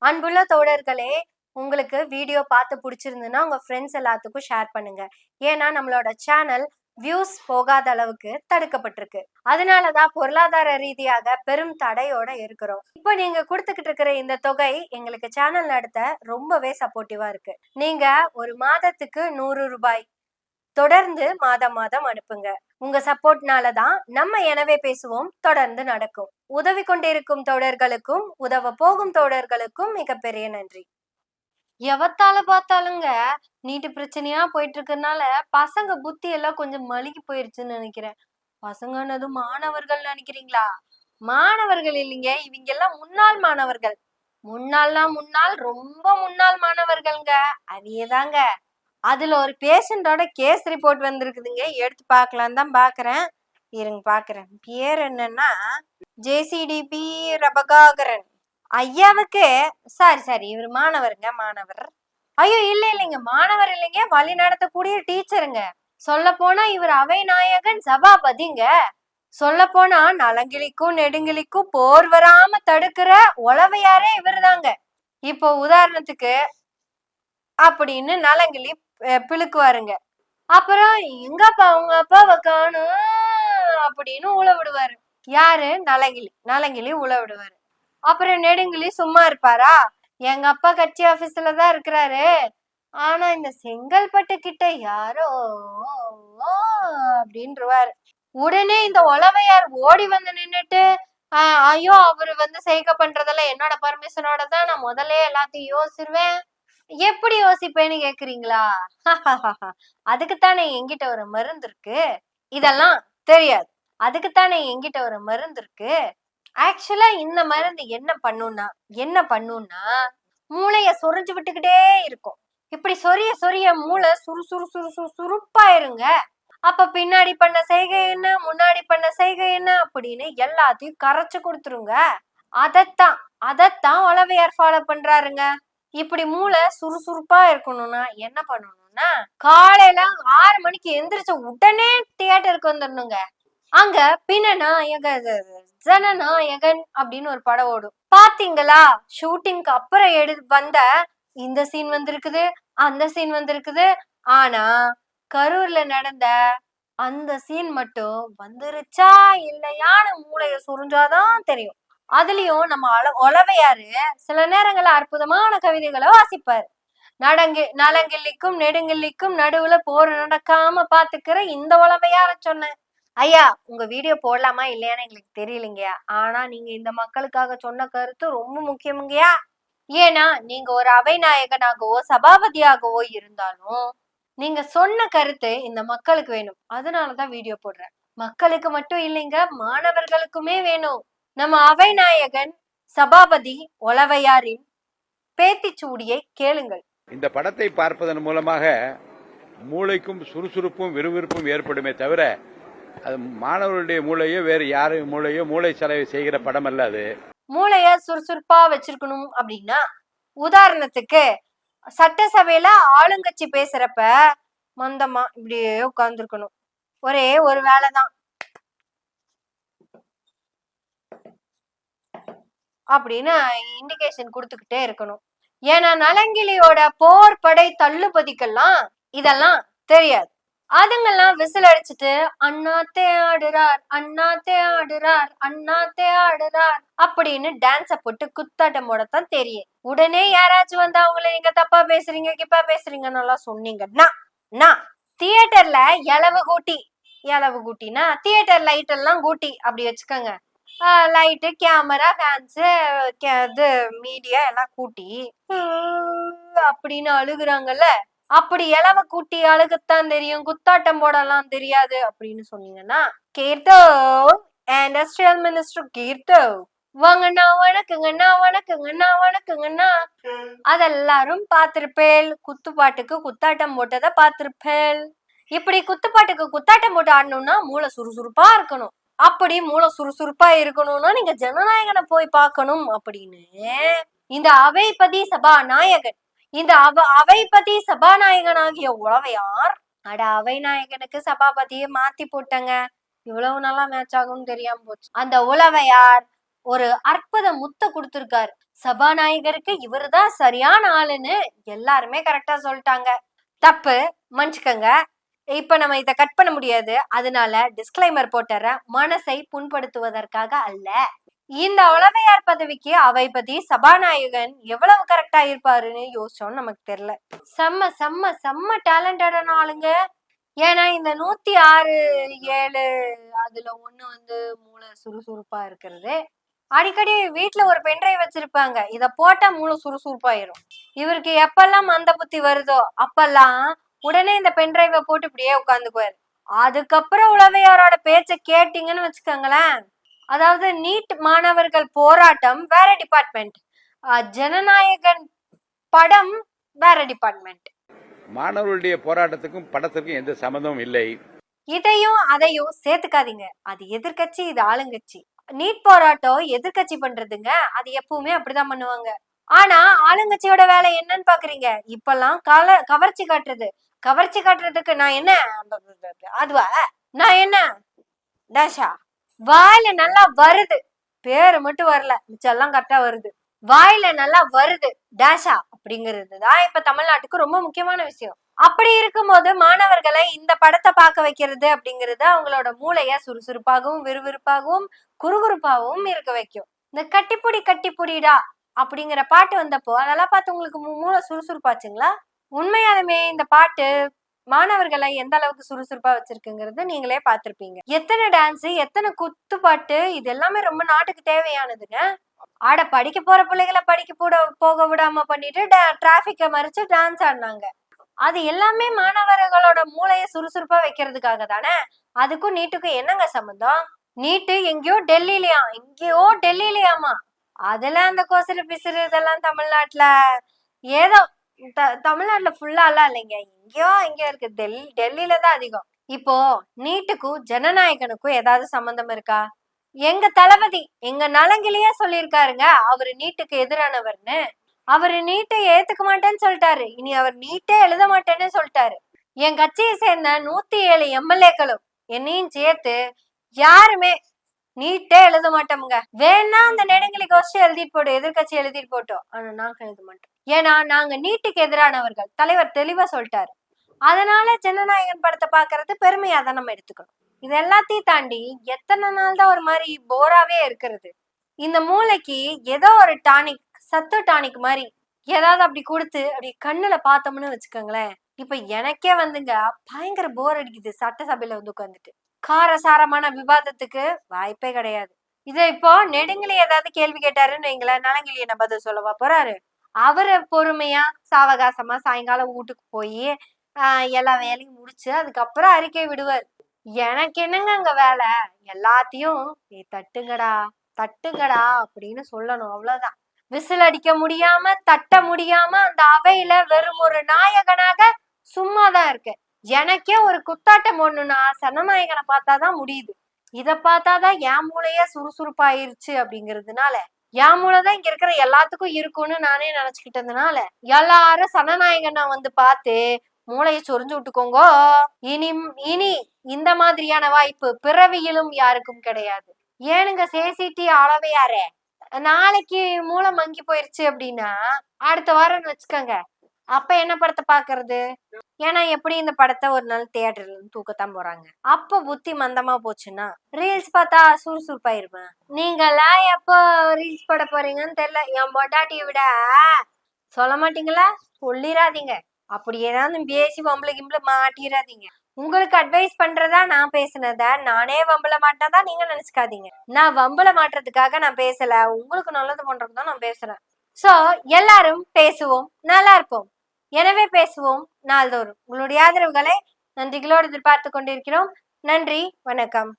அன்புள்ள தோழர்களே, உங்களுக்கு வீடியோ பார்த்து பிடிச்சிருந்துன்னா உங்க ஃப்ரெண்ட்ஸ் எல்லாத்துக்கும் ஷேர் பண்ணுங்க. ஏன்னா நம்மளோட சேனல் வியூஸ் போகாத அளவுக்கு தடுக்கப்பட்டிருக்கு. அதனாலதான் பொருளாதார ரீதியாக பெரும் தடையோட இருக்கிறோம். இப்போ நீங்க கொடுத்துக்கிட்டு இருக்கிற இந்த தொகை எங்களுக்கு சேனல் நடத்த ரொம்பவே சப்போர்ட்டிவா இருக்கு. நீங்க ஒரு மாதத்துக்கு 100 ரூபாய் தொடர்ந்து மாதம் மாதம் அனுப்புங்க. உங்க சப்போர்ட்னால தான் நம்ம எனவே பேசுவோம் தொடர்ந்து நடக்கும். உதவி கொண்டிருக்கும் தோழர்களுக்கும் உதவ போகும் தோழர்களுக்கும் மிகப்பெரிய நன்றி. எவத்தால பார்த்தாலுங்க நீட்டு பிரச்சனையா போயிட்டு இருக்கறனால பசங்க புத்தி எல்லாம் கொஞ்சம் மழுகி போயிருச்சுன்னு நினைக்கிறேன். பசங்கன்னதும் மாணவர்கள் நினைக்கிறீங்களா? மாணவர்கள் இல்லைங்க, இவங்க எல்லாம் முன்னாள் மாணவர்கள். முன்னாள் ரொம்ப முன்னாள் மாணவர்கள்ங்க. அதையேதாங்க. அதுல ஒரு பேஷண்டோட கேஸ் ரிப்போர்ட் வந்திருக்குதுங்க, எடுத்து பார்க்கலாம் தான் பாக்குறேன். இருங்க பாக்குறேன். பேர் என்னன்னா ஜேசிடிபி ரபகாகரன் ஐயாவுக்கு. சாரி இவர் மாணவர். ஐயோ இல்லைங்க, மாணவர் இல்லைங்க, வழி நடத்தக்கூடிய டீச்சருங்க. சொல்ல போனா இவர் அவை நாயகன் சபாபதிங்க. சொல்ல போனா நலங்கிளிக்கும் நெடுங்கிளிக்கும் போர் வராம தடுக்கிற உளவையாரே இவர் தாங்க. இப்போ உதாரணத்துக்கு அப்படின்னு நலங்கிளி பிழுக்குவாருங்க. அப்புறம் எங்கப்பா உங்க அப்பாவை காணும் அப்படின்னு உழ விடுவாரு. யாரு? நலங்கிளி உழ விடுவாரு. அப்புறம் நெடுங்கிளி சும்மா இருப்பாரா? எங்க அப்பா கட்சி ஆபீஸ்லதான் இருக்கிறாரு, ஆனா இந்த செங்கல்பட்டு கிட்ட யாரோ அப்படின்றுவாரு. உடனே இந்த உளவையார் ஓடி வந்து நின்னுட்டு, ஐயோ அவரு வந்து செய்கை பண்றதெல்லாம் என்னோட பர்மிஷனோட தான், நான் முதல்ல எல்லாத்தையும் யோசிச்சிருவேன். எப்படி யோசிப்பேன்னு கேக்குறீங்களா? அதுக்குத்தானே என்கிட்ட ஒரு மருந்து இருக்கு. இதெல்லாம் தெரியாது. அதுக்குத்தானே என்கிட்ட ஒரு மருந்து இருக்கு. ஆக்சுவலா இந்த மருந்து என்ன பண்ணும்னா மூளைய சொரிஞ்சு விட்டுக்கிட்டே இருக்கும். இப்படி சொரிய மூளை சுறுப்பாயிருங்க. அப்ப பின்னாடி பண்ண செய்கை என்ன, முன்னாடி பண்ண செய்கை என்ன அப்படின்னு எல்லாத்தையும் கரைச்சு கொடுத்துருங்க. அதத்தான் உளவையார் ஃபாலோ பண்றாருங்க. இப்படி மூளை சுறுசுறுப்பா இருக்கணும்னா என்ன பண்ணணும்னா, காலையில 6 மணிக்கு எந்திரிச்ச உடனே தியேட்டருக்கு வந்துடணுங்க. அங்க ஜனநாயகன் அப்படின்னு ஒரு படம் ஓடும். பாத்தீங்களா? ஷூட்டிங்க்கு அப்புறம் வந்த இந்த சீன் வந்திருக்குது, அந்த சீன் வந்திருக்குது. ஆனா கரூர்ல நடந்த அந்த சீன் மட்டும் வந்துருச்சா இல்லையான்னு மூளைய சுரிஞ்சாதான் தெரியும். அதுலயும் நம்ம உளவையாரு சில நேரங்கள்ல அற்புதமான கவிதைகளை வாசிப்பாரு. நலங்கிள்ளிக்கும் நெடுங்கிள்ளிக்கும் நடுவுல போர் நடக்காம பாத்துக்கிற இந்த உளவையார சொன்னேன். ஐயா, உங்க வீடியோ போடலாமா இல்லையான்னு எங்களுக்கு தெரியலைங்கயா, ஆனா நீங்க இந்த மக்களுக்காக சொன்ன கருத்து ரொம்ப முக்கியமுங்கயா. ஏன்னா நீங்க ஒரு அவை நாயகனாகவோ சபாபதியாகவோ இருந்தாலும் நீங்க சொன்ன கருத்து இந்த மக்களுக்கு வேணும். அதனாலதான் வீடியோ போடுறேன். மக்களுக்கு மட்டும் இல்லைங்க, மாணவர்களுக்குமே வேணும். நம்ம அவை நாயகன் சபாபதி உளவையாரின் பேத்திச்சூடியை கேளுங்கள். இந்த படத்தை பார்ப்பதன் மூலமாக மூளைக்கும் சுறுசுறுப்பும் விறுவிறுப்பும் ஏற்படுமே தவிர அது மாணவர்களுடைய மூளையோ வேறு யாரையும் மூளை செலவை செய்கிற படம் அல்ல. அது மூளைய சுறுசுறுப்பா வச்சிருக்கணும் அப்படின்னா, உதாரணத்துக்கு சட்டசபையில ஆளுங்கட்சி பேசுறப்ப மந்தமா இப்படியே உட்கார்ந்துருக்கணும். ஒரே ஒரு வேலைதான் அப்படின்னு இண்டிகேஷன் கொடுத்துக்கிட்டே இருக்கணும். ஏன்னா நலங்கிளியோட போர் படை தள்ளுபதிக்கெல்லாம் இதெல்லாம் தெரியாது. அதுங்கெல்லாம் விசில் அடிச்சுட்டு அண்ணாத்தே ஆடுறார் அப்படின்னு டான்ஸ போட்டு குத்தாட்டம் போடத்தான் தெரியும். உடனே யாராச்சும் வந்து அவங்கள நீங்க தப்பா பேசுறீங்க கிப்பா பேசுறீங்கன்னு சொன்னீங்கன்னா தியேட்டர்ல இலவு கூட்டினா தியேட்டர் லைட் எல்லாம் கூட்டி அப்படி வச்சுக்கோங்க. லைட்டு கேமரா ஃபேன்ஸு இது மீடியா எல்லாம் கூட்டி அப்படின்னு அழுகுறாங்கல்ல, அப்படி இலவ கூட்டி அழுகத்தான் தெரியும், குத்தாட்டம் போடலாம் தெரியாது அப்படின்னு சொன்னீங்கன்னா, கீர்த்தோ இண்டஸ்ட்ரியல் மினிஸ்டர் கீர்த்தோ வாங்கண்ணா வணக்கங்கண்ணா அதெல்லாரும் பார்த்திருப்பேள். குத்துப்பாட்டுக்கு குத்தாட்டம் போட்டதை பார்த்திருப்பேள். இப்படி குத்துப்பாட்டுக்கு குத்தாட்டம் போட்டு ஆடணும்னா மூளை சுறுசுறுப்பா இருக்கணும். அப்படி மூளை சுறுசுறுப்பா இருக்கணும்னா நீங்க ஜனநாயகனை போய் பார்க்கணும் அப்படின்னு இந்த அவைபதி சபாநாயகன் அவைபதி சபாநாயகனாகிய உளவையார் அவை நாயகனுக்கு சபாபதியை மாத்தி போட்டங்க. இவ்வளவு நல்லா மேட்ச் ஆகும்னு தெரியாம போச்சு. அந்த உளவையார் ஒரு அற்புத முத்த கொடுத்திருக்காரு. சபாநாயகருக்கு இவருதான் சரியான ஆளுன்னு எல்லாருமே கரெக்டா சொல்லிட்டாங்க. தப்பு, மன்னிச்சுக்கங்க. இப்ப நம்ம இத கட் பண்ண முடியாது. அதனால டிஸ்க்ளைமர் போட்டுறேன். மனசை புண்படுத்துவதற்காக அல்ல. இந்த உளவையார் பதவிக்கு அவைபதி சபாநாயகன் எவ்வளவு கரெக்டா இருப்பாருன்னு யோசிச்சோம். நமக்கு தெரியல. செம்ம செம்ம செம்ம டேலண்டடான ஆளுங்க. ஏன்னா இந்த 106, 7 அதுல ஒண்ணு மூளை சுறுசுறுப்பா இருக்கிறது. அடிக்கடி வீட்டுல ஒரு பென்ட்ரைவ் வச்சிருப்பாங்க. இத போட்டா மூளை சுறுசுறுப்பாயிரும். இவருக்கு எப்பெல்லாம் மந்த புத்தி வருதோ அப்பெல்லாம் உடனே இந்த பென்ட்ரைவை போட்டு இப்படியே உட்காந்துக்குவாரு. அதுக்கப்புறம் உளவையாரோட பேச்ச கேட்டீங்கன்னு வச்சுக்கோங்களேன். அதாவது நீட் மாணவர்கள் போராட்டம் வேற டிபார்ட்மெண்ட், ஜனநாயகன் படம் வேற டிபார்ட்மெண்ட். மாணவர்களுடைய போராட்டத்துக்கும் படத்திற்கும் எந்த சம்பந்தமும் இல்லை. இதையும் அதையும் சேர்த்துக்காதீங்க. அது எதிர்கட்சி, இது ஆளுங்கட்சி. நீட் போராட்டம் எதிர்கட்சி பண்றதுங்க. அது எப்பவுமே அப்படிதான் பண்ணுவாங்க. ஆனா ஆளுங்கட்சியோட வேலை என்னன்னு பாக்குறீங்க? இப்பெல்லாம் கவர்ச்சி காட்டுறது. கவர்ச்சி காட்டுறதுக்கு நான் என்ன, அதுவா நான் என்ன டேஷா, வாயில நல்லா வருது, பேரு மட்டும் வரல, மிச்செல்லாம் கரெக்டா வருது. வாயில நல்லா வருது டேஷா அப்படிங்கிறது தான் இப்ப தமிழ்நாட்டுக்கு ரொம்ப முக்கியமான விஷயம். அப்படி இருக்கும்போது மாணவர்களை இந்த படத்தை பார்க்க வைக்கிறது அப்படிங்கிறது அவங்களோட மூளைய சுறுசுறுப்பாகவும் விறுவிறுப்பாகவும் குறுகுறுப்பாகவும் இருக்க வைக்கும். இந்த கட்டிப்புடி கட்டிப்புடிடா அப்படிங்கிற பாட்டு வந்தப்போ அதெல்லாம் பார்த்து உங்களுக்கு மூளை சுறுசுறுப்பாச்சுங்களா? உண்மையாலுமே இந்த பாட்டு மாணவர்களை எந்த அளவுக்கு சுறுசுறுப்பா வச்சிருக்குங்கிறது நீங்களே பார்த்திருப்பீங்க. எத்தனை டான்ஸ், எத்தனை குத்து பாட்டு, இது எல்லாமே ரொம்ப நாட்டுக்கு தேவையானதுங்க. ஆட படிக்க போற பிள்ளைகளை போக விடாம பண்ணிட்டு டிராபிக்க மறிச்சு டான்ஸ் ஆடினாங்க. அது எல்லாமே மாணவர்களோட மூளையை சுறுசுறுப்பா வைக்கிறதுக்காக தானே. அதுக்கும் நீட்டுக்கும் என்னங்க சம்பந்தம்? நீட்டு எங்கேயோ டெல்லியிலயாமா. அதெல்லாம் அந்த கொசரு பிசுறு இதெல்லாம் தமிழ்நாட்டுல ஏதோ தமிழ்நாட்டுல ஃபுல்லா எல்லாம் இல்லைங்க, எங்கேயோ இருக்கு. டெல்லியில தான் அதிகம். இப்போ நீட்டுக்கும் ஜனநாயகனுக்கும் ஏதாவது சம்பந்தம் இருக்கா? எங்க தளபதி எங்க நலங்கிலேயே சொல்லியிருக்காருங்க, அவரு நீட்டுக்கு எதிரானவர்னு. அவரு நீட்டை ஏத்துக்க மாட்டேன்னு சொல்லிட்டாரு. இனி அவர் நீட்டே எழுத மாட்டேன்னு சொல்லிட்டாரு. என் கட்சியை சேர்ந்த 107 எம்எல்ஏக்களும் என்னையும் சேர்த்து யாருமே நீட்டே எழுத மாட்டோம்ங்க. வேணா அந்த நெடுங்கலி கோஷ்டி எழுதிட்டு போட்டோம், எதிர்கட்சி எழுதிட்டு போட்டோம், ஆனா நாங்க எழுத மாட்டோம். ஏன்னா நாங்க நீட்டுக்கு எதிரானவர்கள். தலைவர் தெளிவா சொல்லிட்டாரு. அதனால ஜனநாயகன் படத்தை பாக்குறது பெருமையா தான் நம்ம எடுத்துக்கணும். இது எல்லாத்தையும் தாண்டி எத்தனை நாள் தான் ஒரு மாதிரி போராவே இருக்கிறது? இந்த மூளைக்கு ஏதோ ஒரு டானிக், சத்து டானிக் மாதிரி ஏதாவது அப்படி கொடுத்து அப்படி கண்ணுல பார்த்தோம்னு வச்சுக்கோங்களேன். இப்ப எனக்கே பயங்கர போர் அடிக்குது சட்டசபையில உட்காந்துட்டு. காரசாரமான விவாதத்துக்கு வாய்ப்பே கிடையாது. இதை இப்போ நெடுங்கலி ஏதாவது கேள்வி கேட்டாருன்னு வைங்களேன், நலங்கிலி என்ன பதில் சொல்லவா போறாரு? அவரு பொறுமையா சாவகாசமா சாயங்காலம் வீட்டுக்கு போய் எல்லா வேலையும் முடிச்சு அதுக்கப்புறம் அறிக்கை விடுவார். எனக்கு என்னங்க அங்க வேலை? எல்லாத்தையும் தட்டுங்கடா தட்டுங்கடா அப்படின்னு சொல்லணும், அவ்வளவுதான். விசில் அடிக்க முடியாம தட்ட முடியாம அந்த அவையில வெறும் ஒரு நாயகனாக சும்மாதான் இருக்கு. எனக்கே ஒரு குத்தாட்டம் ஒண்ணுனா சனநாயகனை பார்த்தாதான் முடியுது. இத பார்த்தாதான் என் மூளையே சுறுசுறுப்பாயிருச்சு அப்படிங்கிறதுனால, என் மூளைதான் இங்க இருக்கிற எல்லாத்துக்கும் இருக்கும்னு நானே நினைச்சுக்கிட்டதுனால எல்லாரும் சனநாயகனை பார்த்து மூளையை சொரிஞ்சு விட்டுக்கோங்க. இனி இந்த மாதிரியான வாய்ப்பு பிறவியிலும் யாருக்கும் கிடையாது. ஏனுங்க சேசிட்டி அளவையாரே, நாளைக்கு மூளை மங்கி போயிருச்சு அப்படின்னா அடுத்த வாரம் வச்சுக்கோங்க, அப்ப என்ன படத்தை பாக்குறது? ஏன்னா எப்படி இந்த படத்தை ஒரு நாள் தியேட்டர்ல தூக்கத்தான் போறாங்க. அப்ப புத்தி மந்தமா போச்சுன்னா ரீல்ஸ் பார்த்தா சுறுசுறுப்பாயிருப்பேன். நீங்கெல்லாம் எப்போ ரீல்ஸ் பட போறீங்கன்னு தெரியல. என் பொட்டாட்டியை விட சொல்ல மாட்டீங்களா? சொல்லிடாதீங்க. அப்படி ஏதாவது பேசி வம்பளை கிம்பளை மாட்டிடாதீங்க. உங்களுக்கு அட்வைஸ் பண்றதா நான் பேசினத நானே வம்பள மாட்டாதா நீங்க நினைச்சுக்காதீங்க. நான் வம்பள மாட்டுறதுக்காக நான் பேசல, உங்களுக்கு நல்லது பண்றதுதான் நான் பேசுறேன். சோ எல்லாரும் பேசுவோம், நல்லா இருப்போம். எனவே பேசுவோம் நாள்தோறும். உங்களுடைய ஆதரவுகளை நன்றிகளோடு எதிர்பார்த்து கொண்டிருக்கிறோம். நன்றி, வணக்கம்.